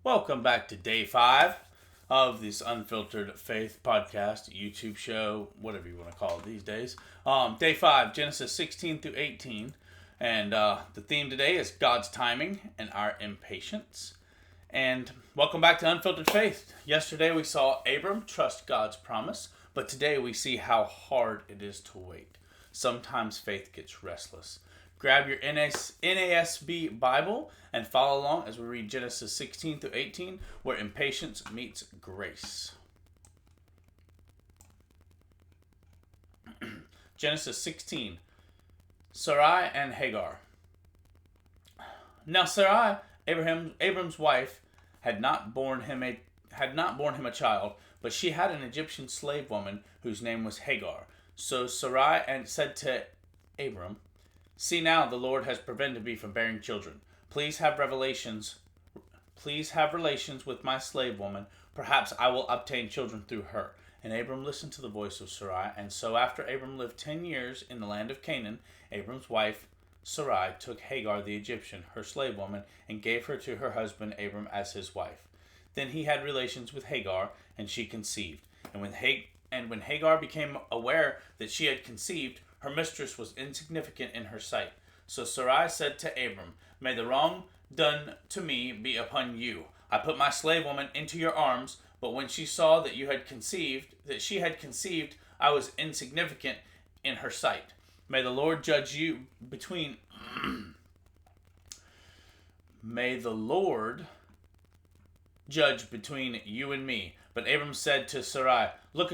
Welcome back to day 5 of this Unfiltered Faith podcast, YouTube show, whatever you want to call it these days. Day 5, Genesis 16 through 18. And the theme today is God's timing and our impatience. And welcome back to Unfiltered Faith. Yesterday we saw Abram trust God's promise, but today we see how hard it is to wait. Sometimes faith gets restless. Grab your NASB Bible and follow along as we read Genesis 16 through 18, where impatience meets grace. Genesis 16, Sarai and Hagar. Now Sarai, Abram's wife, had not borne him a child, but she had an Egyptian slave woman whose name was Hagar. So Sarai said to Abram, "See now, the Lord has prevented me from bearing children. Please have relations with my slave woman. Perhaps I will obtain children through her." And Abram listened to the voice of Sarai. And so after Abram lived 10 years in the land of Canaan, Abram's wife Sarai took Hagar the Egyptian, her slave woman, and gave her to her husband Abram as his wife. Then he had relations with Hagar, and she conceived. And when Hagar became aware that she had conceived, her mistress was insignificant in her sight. So Sarai said to Abram, "May the wrong done to me be upon you. I put my slave woman into your arms, but when she saw that she had conceived, I was insignificant in her sight. May the Lord judge you between May the Lord judge between you and me." But Abram said to Sarai, Look,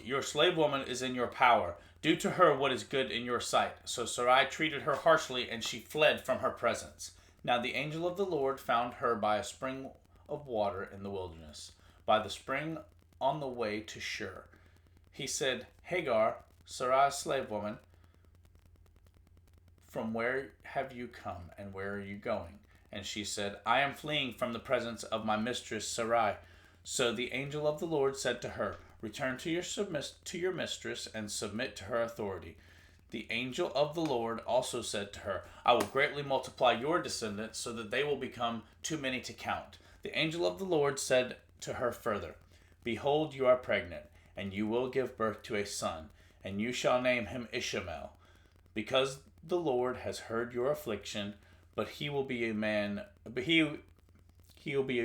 your slave woman is in your power. Do to her what is good in your sight." So Sarai treated her harshly, and she fled from her presence. Now the angel of the Lord found her by a spring of water in the wilderness, by the spring on the way to Shur. He said, "Hagar, Sarai's slave woman, from where have you come, and where are you going?" And she said, "I am fleeing from the presence of my mistress Sarai." So the angel of the Lord said to her, "Return to your mistress and submit to her authority." The angel of the Lord also said to her, "I will greatly multiply your descendants so that they will become too many to count." The angel of the Lord said to her further, "Behold, you are pregnant, and you will give birth to a son, and you shall name him Ishmael, because the Lord has heard your affliction. But he will be a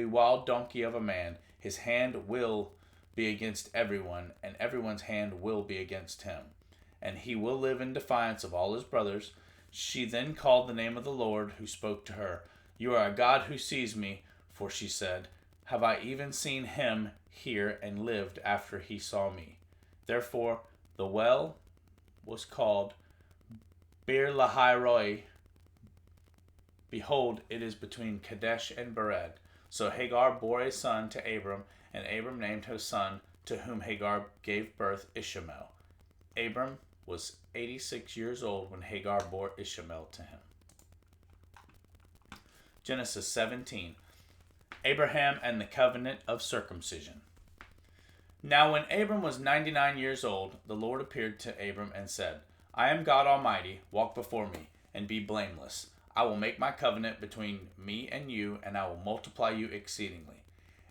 wild donkey of a man. His hand will be against everyone, and everyone's hand will be against him. And he will live in defiance of all his brothers." She then called the name of the Lord who spoke to her. "You are a God who sees me," for she said, "Have I even seen him here and lived after he saw me?" Therefore the well was called Bir Lahai Roi. Behold, it is between Kadesh and Bered. So Hagar bore a son to Abram, and Abram named his son, to whom Hagar gave birth, Ishmael. Abram was 86 years old when Hagar bore Ishmael to him. Genesis 17. Abraham and the covenant of circumcision. Now when Abram was 99 years old, the Lord appeared to Abram and said, "I am God Almighty, walk before me, and be blameless. I will make my covenant between me and you, and I will multiply you exceedingly."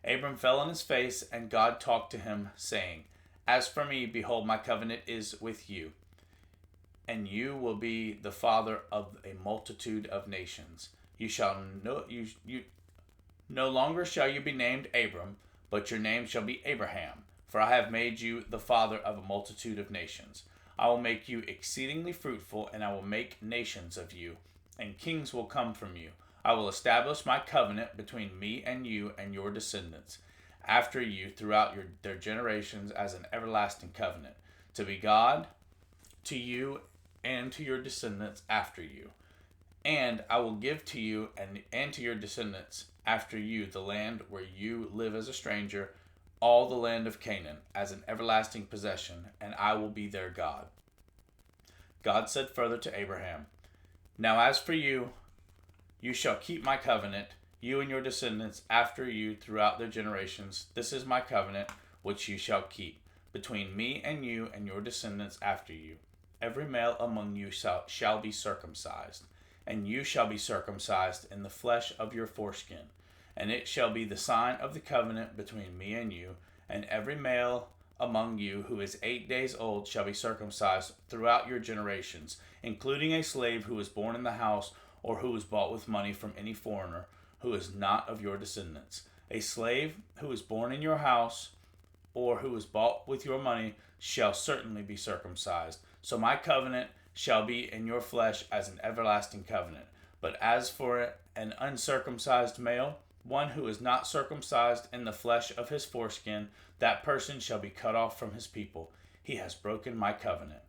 Abram fell on his face, and God talked to him, saying, "As for me, behold, my covenant is with you, and you will be the father of a multitude of nations. No longer shall you be named Abram, but your name shall be Abraham, for I have made you the father of a multitude of nations. I will make you exceedingly fruitful, and I will make nations of you, and kings will come from you. I will establish my covenant between me and you and your descendants after you throughout their generations as an everlasting covenant, to be God to you and to your descendants after you. And I will give to you and to your descendants after you the land where you live as a stranger, all the land of Canaan, as an everlasting possession, and I will be their God." God said further to Abraham, "Now as for you, you shall keep my covenant, you and your descendants after you throughout their generations. This is my covenant, which you shall keep, between me and you and your descendants after you. Every male among you shall be circumcised, and you shall be circumcised in the flesh of your foreskin. And it shall be the sign of the covenant between me and you, and every male among you who is 8 days old shall be circumcised throughout your generations, including a slave who is born in the house or who is bought with money from any foreigner who is not of your descendants. A slave who is born in your house or who is bought with your money shall certainly be circumcised. So my covenant shall be in your flesh as an everlasting covenant. But as for an uncircumcised male, one who is not circumcised in the flesh of his foreskin, that person shall be cut off from his people. He has broken my covenant.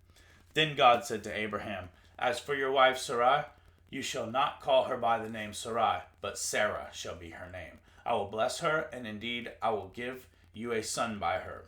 Then God said to Abraham, As for your wife Sarai, you shall not call her by the name Sarai, but Sarah shall be her name. I will bless her, and indeed I will give you a son by her.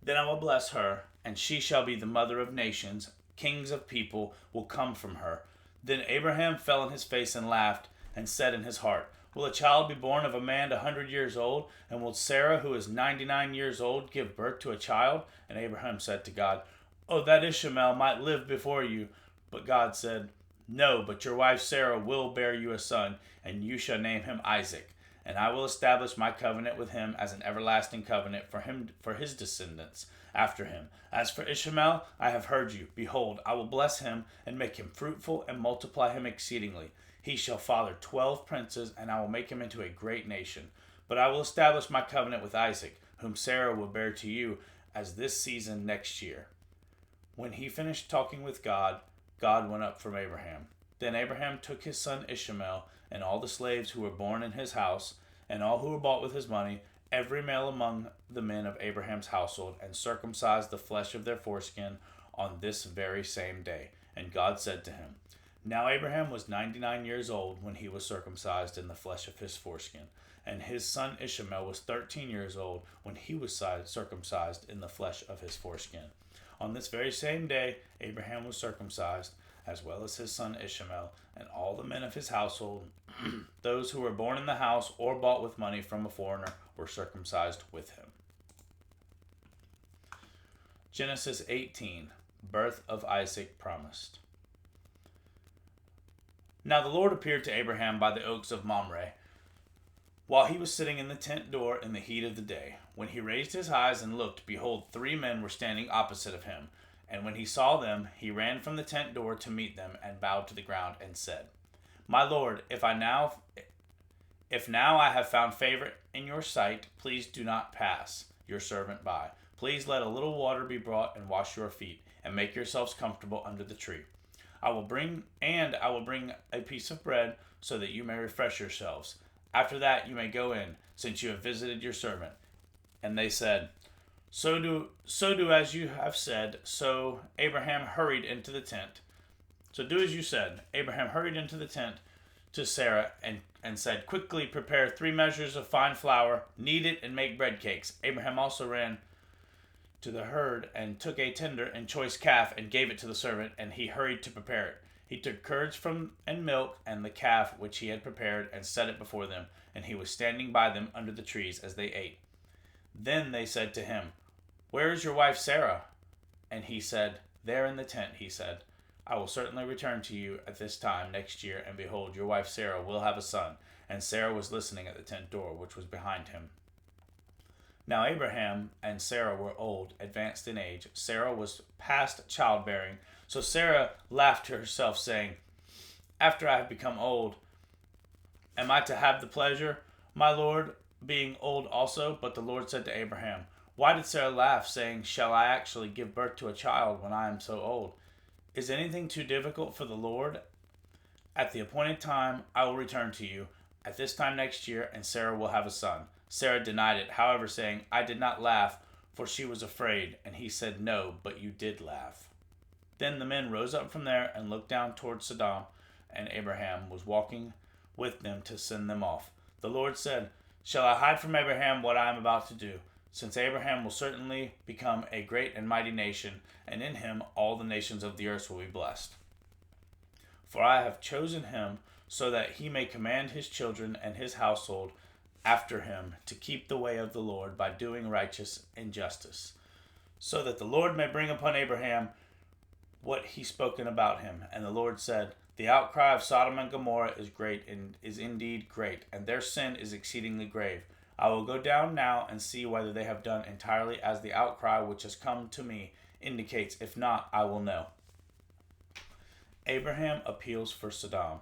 Then I will bless her, and she shall be the mother of nations. Kings of people will come from her. Then Abraham fell on his face and laughed, and said in his heart, Will a child be born of a man 100 years old? And will Sarah, who is 99 years old, give birth to a child? And Abraham said to God, Oh, that Ishmael might live before you. But God said, No, but your wife Sarah will bear you a son, and you shall name him Isaac. And I will establish my covenant with him as an everlasting covenant for his descendants after him. As for Ishmael, I have heard you. Behold, I will bless him and make him fruitful and multiply him exceedingly. He shall father 12 princes, and I will make him into a great nation. But I will establish my covenant with Isaac, whom Sarah will bear to you as this season next year. When he finished talking with God, God went up from Abraham. Then Abraham took his son Ishmael, and all the slaves who were born in his house, and all who were bought with his money, every male among the men of Abraham's household, and circumcised the flesh of their foreskin on this very same day. And God said to him, Now Abraham was 99 years old when he was circumcised in the flesh of his foreskin, and his son Ishmael was 13 years old when he was circumcised in the flesh of his foreskin. On this very same day, Abraham was circumcised, as well as his son Ishmael, and all the men of his household, those who were born in the house or bought with money from a foreigner, were circumcised with him. Genesis 18, birth of Isaac promised. Now the Lord appeared to Abraham by the oaks of Mamre, while he was sitting in the tent door in the heat of the day. When he raised his eyes and looked, behold, 3 men were standing opposite of him. And when he saw them, he ran from the tent door to meet them, and bowed to the ground, and said, My Lord, if now I have found favor in your sight, please do not pass your servant by. Please let a little water be brought, and wash your feet, and make yourselves comfortable under the tree. I will bring a piece of bread, so that you may refresh yourselves. After that you may go in, since you have visited your servant. And they said, So do as you have said. So Abraham hurried into the tent. So do as you said. Abraham hurried into the tent to Sarah and said, Quickly prepare 3 measures of fine flour, knead it, and make bread cakes. Abraham also ran to the herd and took a tender and choice calf and gave it to the servant, and he hurried to prepare it. He took curds and milk and the calf which he had prepared and set it before them, and he was standing by them under the trees as they ate. Then they said to him, Where is your wife Sarah? And he said, There in the tent, he said. I will certainly return to you at this time next year, and behold, your wife Sarah will have a son. And Sarah was listening at the tent door, which was behind him. Now Abraham and Sarah were old, advanced in age. Sarah was past childbearing. So Sarah laughed to herself, saying, After I have become old, am I to have the pleasure, my Lord, being old also? But the Lord said to Abraham, Why did Sarah laugh, saying, Shall I actually give birth to a child when I am so old? Is anything too difficult for the Lord? At the appointed time I will return to you, at this time next year, and Sarah will have a son. Sarah denied it, however, saying, I did not laugh, for she was afraid. And he said, No, but you did laugh. Then the men rose up from there and looked down toward Sodom, and Abraham was walking with them to send them off. The Lord said, Shall I hide from Abraham what I am about to do? Since Abraham will certainly become a great and mighty nation, and in him all the nations of the earth will be blessed. For I have chosen him so that he may command his children and his household after him to keep the way of the Lord by doing righteous and justice, so that the Lord may bring upon Abraham what he spoken about him. And the Lord said, The outcry of Sodom and Gomorrah is great, and is indeed great, and their sin is exceedingly grave. I will go down now and see whether they have done entirely as the outcry which has come to me indicates. If not, I will know. Abraham appeals for Sodom.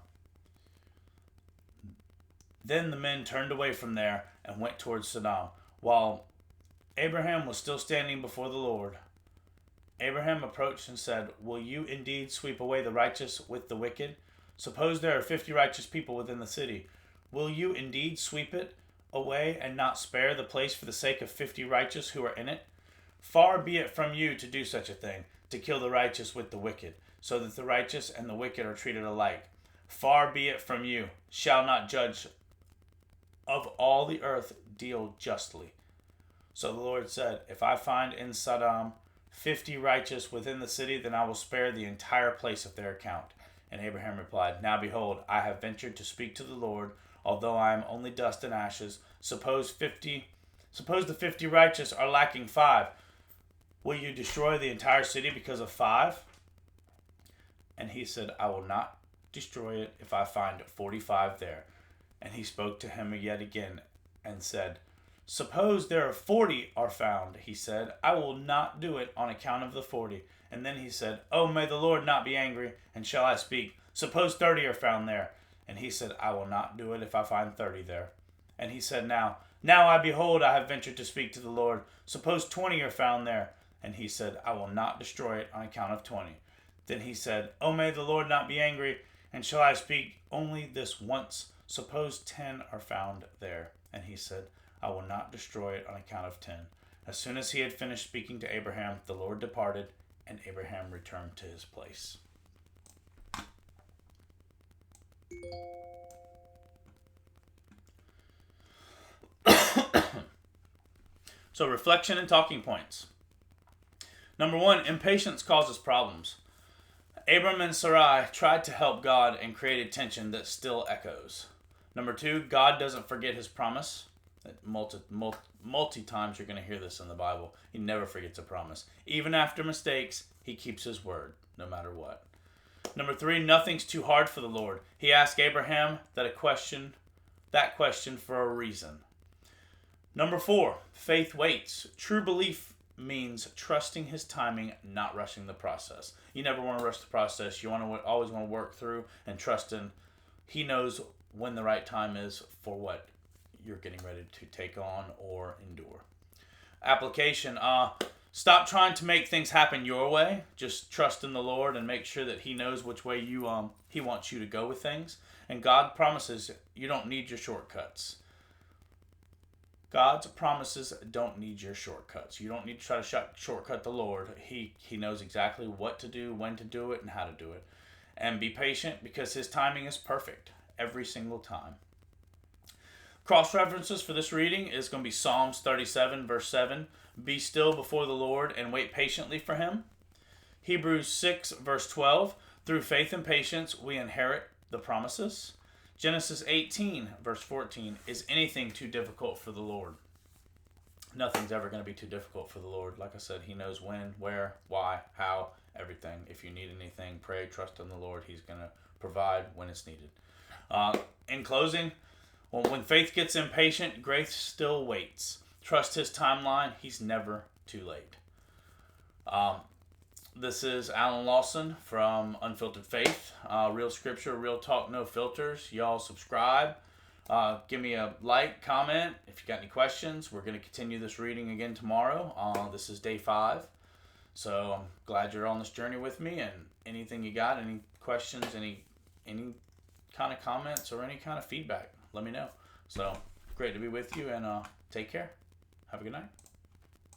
Then the men turned away from there and went towards Sodom, while Abraham was still standing before the Lord. Abraham approached and said, Will you indeed sweep away the righteous with the wicked? Suppose there are 50 righteous people within the city. Will you indeed sweep it away and not spare the place for the sake of 50 righteous who are in it? Far be it from you to do such a thing, to kill the righteous with the wicked, so that the righteous and the wicked are treated alike. Far be it from you. Shall not judge of all the earth deal justly. So the Lord said, If I find in Sodom 50 righteous within the city, then I will spare the entire place of their account. And Abraham replied, Now behold, I have ventured to speak to the Lord, although I am only dust and ashes. Suppose the 50 righteous are lacking 5. Will you destroy the entire city because of 5? And he said, I will not destroy it if I find 45 there. And he spoke to him yet again and said, Suppose there are 40 are found, he said. I will not do it on account of the 40. And then he said, Oh, may the Lord not be angry, and shall I speak? Suppose 30 are found there. And he said, I will not do it if I find 30 there. And he said, Now I behold, I have ventured to speak to the Lord. Suppose 20 are found there. And he said, I will not destroy it on account of 20. Then he said, Oh, may the Lord not be angry, and shall I speak only this once? Suppose 10 are found there. And he said, I will not destroy it on account of 10. As soon as he had finished speaking to Abraham, the Lord departed, and Abraham returned to his place. So, reflection and talking points. Number 1, impatience causes problems. Abram and Sarai tried to help God and created tension that still echoes. Number 2, God doesn't forget his promise. Multi times you're going to hear this in the Bible. He never forgets a promise. Even after mistakes, he keeps his word, no matter what. Number 3, nothing's too hard for the Lord. He asked Abraham that question for a reason. Number 4, faith waits. True belief means trusting his timing, not rushing the process. You never want to rush the process. You always want to work through and trust in he knows when the right time is for what you're getting ready to take on or endure. Application, stop trying to make things happen your way. Just trust in the Lord and make sure that he knows which way he wants you to go with things. And God promises you don't need your shortcuts. God's promises don't need your shortcuts. You don't need to try to shortcut the Lord. He knows exactly what to do, when to do it, and how to do it. And be patient because his timing is perfect every single time. Cross references for this reading is going to be Psalms 37 verse 7. Be still before the Lord and wait patiently for him. Hebrews 6 verse 12. Through faith and patience we inherit the promises. Genesis 18 verse 14. Is anything too difficult for the Lord? Nothing's ever going to be too difficult for the Lord. Like I said, he knows when, where, why, how, everything. If you need anything, pray, trust in the Lord. He's going to provide when it's needed. In closing, when faith gets impatient, grace still waits. Trust his timeline. He's never too late. This is Alan Lawson from Unfiltered Faith. Real scripture, real talk, no filters. Y'all subscribe. Give me a like, comment. If you got any questions, we're going to continue this reading again tomorrow. This is day 5. So I'm glad you're on this journey with me. And anything you got, any questions, any kind of comments or any kind of feedback, let me know. So great to be with you, and take care. Have a good night.